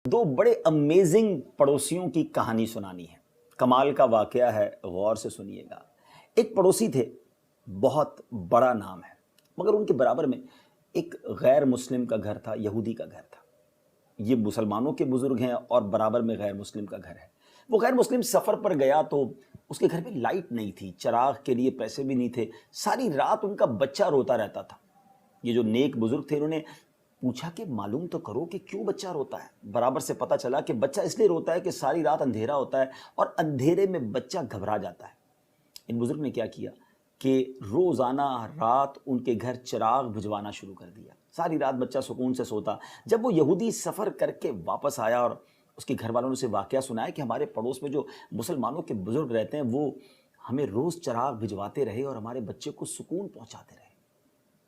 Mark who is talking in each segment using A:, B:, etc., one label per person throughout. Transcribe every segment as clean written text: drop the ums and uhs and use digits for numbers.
A: دو بڑے امیزنگ پڑوسیوں کی کہانی سنانی ہے۔ کمال کا واقعہ ہے، غور سے سنیے گا۔ ایک پڑوسی تھے، بہت بڑا نام ہے، مگر ان کے برابر میں ایک غیر مسلم کا گھر تھا، یہودی کا گھر تھا۔ یہ مسلمانوں کے بزرگ ہیں اور برابر میں غیر مسلم کا گھر ہے۔ وہ غیر مسلم سفر پر گیا تو اس کے گھر میں لائٹ نہیں تھی، چراغ کے لیے پیسے بھی نہیں تھے، ساری رات ان کا بچہ روتا رہتا تھا۔ یہ جو نیک بزرگ تھے، انہوں نے پوچھا کہ معلوم تو کرو کہ کیوں بچہ روتا ہے۔ برابر سے پتہ چلا کہ بچہ اس لیے روتا ہے کہ ساری رات اندھیرا ہوتا ہے اور اندھیرے میں بچہ گھبرا جاتا ہے۔ ان بزرگ نے کیا کیا کہ روزانہ رات ان کے گھر چراغ بھجوانا شروع کر دیا۔ ساری رات بچہ سکون سے سوتا۔ جب وہ یہودی سفر کر کے واپس آیا اور اس کے گھر والوں نے اسے واقعہ سنایا کہ ہمارے پڑوس میں جو مسلمانوں کے بزرگ رہتے ہیں وہ ہمیں روز چراغ بھجواتے رہے اور ہمارے بچے کو سکون پہنچاتے رہے،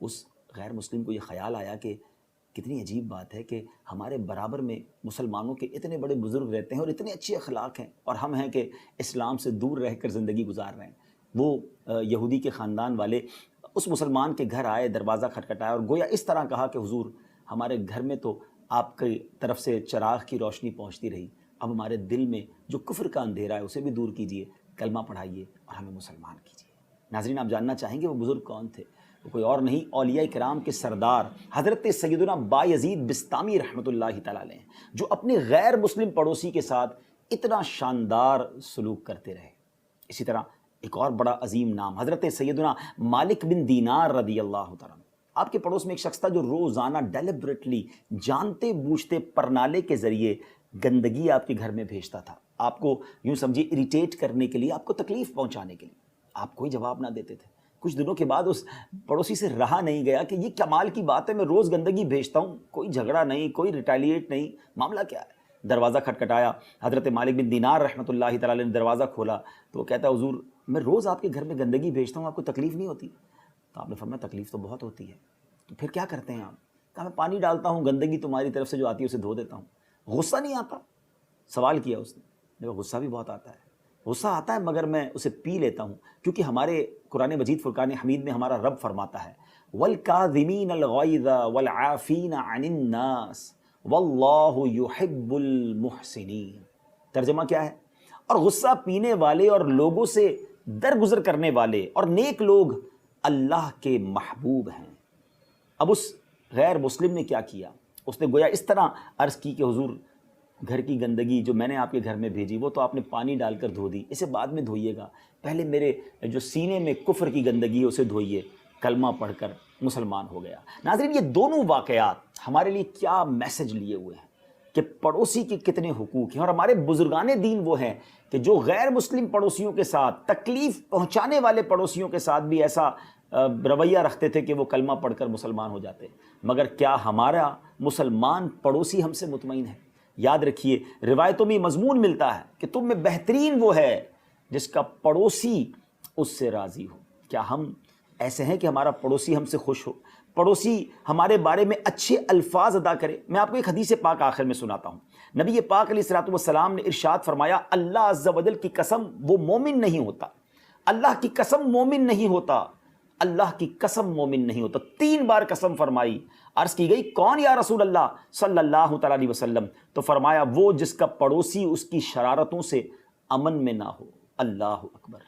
A: اس غیر مسلم کو یہ خیال آیا کہ کتنی عجیب بات ہے کہ ہمارے برابر میں مسلمانوں کے اتنے بڑے بزرگ رہتے ہیں اور اتنے اچھے اخلاق ہیں، اور ہم ہیں کہ اسلام سے دور رہ کر زندگی گزار رہے ہیں۔ وہ یہودی کے خاندان والے اس مسلمان کے گھر آئے، دروازہ کھٹکھٹایا اور گویا اس طرح کہا کہ حضور، ہمارے گھر میں تو آپ کی طرف سے چراغ کی روشنی پہنچتی رہی، اب ہمارے دل میں جو کفر کا اندھیرا ہے اسے بھی دور کیجئے، کلمہ پڑھائیے اور ہمیں مسلمان کیجئے۔ ناظرین، آپ جاننا چاہیں گے وہ بزرگ کون تھے؟ وہ کوئی اور نہیں، اولیاء کرام کے سردار حضرت سیدنا بایزید بسطامی رحمۃ اللہ تعالیٰ علیہ ہیں، جو اپنے غیر مسلم پڑوسی کے ساتھ اتنا شاندار سلوک کرتے رہے۔ اسی طرح ایک اور بڑا عظیم نام حضرت سیدنا مالک بن دینار رضی اللہ تعالیٰ عنہ۔ آپ کے پڑوس میں ایک شخص تھا جو روزانہ ڈیلیبریٹلی، جانتے بوجھتے پرنالے کے ذریعے گندگی آپ کے گھر میں بھیجتا تھا، آپ کو یوں سمجھیے اریٹیٹ کرنے کے لیے، آپ کو تکلیف پہنچانے کے لیے۔ آپ کوئی جواب نہ دیتے تھے۔ کچھ دنوں کے بعد اس پڑوسی سے رہا نہیں گیا کہ یہ کمال کی بات ہے، میں روز گندگی بھیجتا ہوں، کوئی جھگڑا نہیں، کوئی ریٹیلیٹ نہیں، معاملہ کیا ہے؟ دروازہ کھٹکھٹایا، حضرت مالک بن دینار رحمۃ اللہ تعالیٰ علیہ نے دروازہ کھولا تو وہ کہتا ہے حضور، میں روز آپ کے گھر میں گندگی بھیجتا ہوں، آپ کو تکلیف نہیں ہوتی؟ تو آپ نے فرمایا تکلیف تو بہت ہوتی ہے، تو پھر کیا کرتے ہیں آپ؟ کہا میں پانی ڈالتا ہوں، گندگی تمہاری طرف سے جو آتی ہے اسے دھو دیتا ہوں۔ غصہ نہیں آتا؟ سوال کیا اس نے۔ میرے غصہ بھی بہت آتا ہے، غصہ آتا ہے مگر میں اسے پی لیتا ہوں، کیونکہ ہمارے قرآن مجید فرقان حمید میں ہمارا رب فرماتا ہے وَالْكَاظِمِينَ الْغَيْظَ وَالْعَافِينَ عَنِ النَّاسِ وَاللَّهُ يُحِبُّ الْمُحْسِنِينَ۔ ترجمہ کیا ہے؟ اور غصہ پینے والے اور لوگوں سے درگزر کرنے والے اور نیک لوگ اللہ کے محبوب ہیں۔ اب اس غیر مسلم نے کیا کیا؟ اس نے گویا اس طرح عرض کی کہ حضور، گھر کی گندگی جو میں نے آپ کے گھر میں بھیجی وہ تو آپ نے پانی ڈال کر دھو دی، اسے بعد میں دھوئیے گا، پہلے میرے جو سینے میں کفر کی گندگی ہے اسے دھوئیے۔ کلمہ پڑھ کر مسلمان ہو گیا۔ ناظرین، یہ دونوں واقعات ہمارے لیے کیا میسج لیے ہوئے ہیں کہ پڑوسی کے کتنے حقوق ہیں، اور ہمارے بزرگان دین وہ ہیں کہ جو غیر مسلم پڑوسیوں کے ساتھ، تکلیف پہنچانے والے پڑوسیوں کے ساتھ بھی ایسا رویہ رکھتے تھے کہ وہ کلمہ پڑھ کر مسلمان ہو جاتے۔ مگر کیا ہمارا مسلمان پڑوسی ہم سے مطمئن ہے؟ یاد رکھیے، روایتوں میں مضمون ملتا ہے کہ تم میں بہترین وہ ہے جس کا پڑوسی اس سے راضی ہو۔ کیا ہم ایسے ہیں کہ ہمارا پڑوسی ہم سے خوش ہو، پڑوسی ہمارے بارے میں اچھے الفاظ ادا کرے؟ میں آپ کو ایک حدیث پاک آخر میں سناتا ہوں۔ نبی پاک علیہ الصلوۃ والسلام نے ارشاد فرمایا، اللہ عز و جل کی قسم وہ مومن نہیں ہوتا، اللہ کی قسم مومن نہیں ہوتا، اللہ کی قسم مومن نہیں ہوتا۔ 3 بار قسم فرمائی۔ عرض کی گئی کون یا رسول اللہ صلی اللہ تعالیٰ علیہ وسلم؟ تو فرمایا وہ جس کا پڑوسی اس کی شرارتوں سے امن میں نہ ہو۔ اللہ اکبر!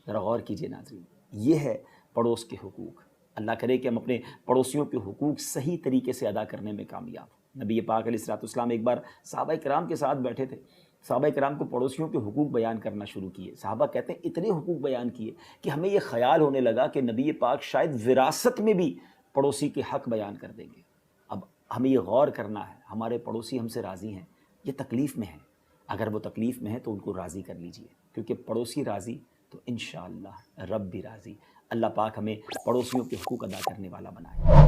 A: ذرا غور کیجئے ناظرین، یہ ہے پڑوس کے حقوق۔ اللہ کرے کہ ہم اپنے پڑوسیوں کے حقوق صحیح طریقے سے ادا کرنے میں کامیاب ہوں۔ نبی پاک علیہ الصلوۃ والسلام ایک بار صحابہ کرام کے ساتھ بیٹھے تھے، صحابہ کرام کو پڑوسیوں کے حقوق بیان کرنا شروع کیے۔ صحابہ کہتے ہیں اتنے حقوق بیان کیے کہ ہمیں یہ خیال ہونے لگا کہ نبی پاک شاید وراثت میں بھی پڑوسی کے حق بیان کر دیں گے۔ اب ہمیں یہ غور کرنا ہے، ہمارے پڑوسی ہم سے راضی ہیں، یہ تکلیف میں ہیں، اگر وہ تکلیف میں ہے تو ان کو راضی کر لیجئے، کیونکہ پڑوسی راضی تو انشاءاللہ رب بھی راضی۔ اللہ پاک ہمیں پڑوسیوں کے حقوق ادا کرنے والا بنائے۔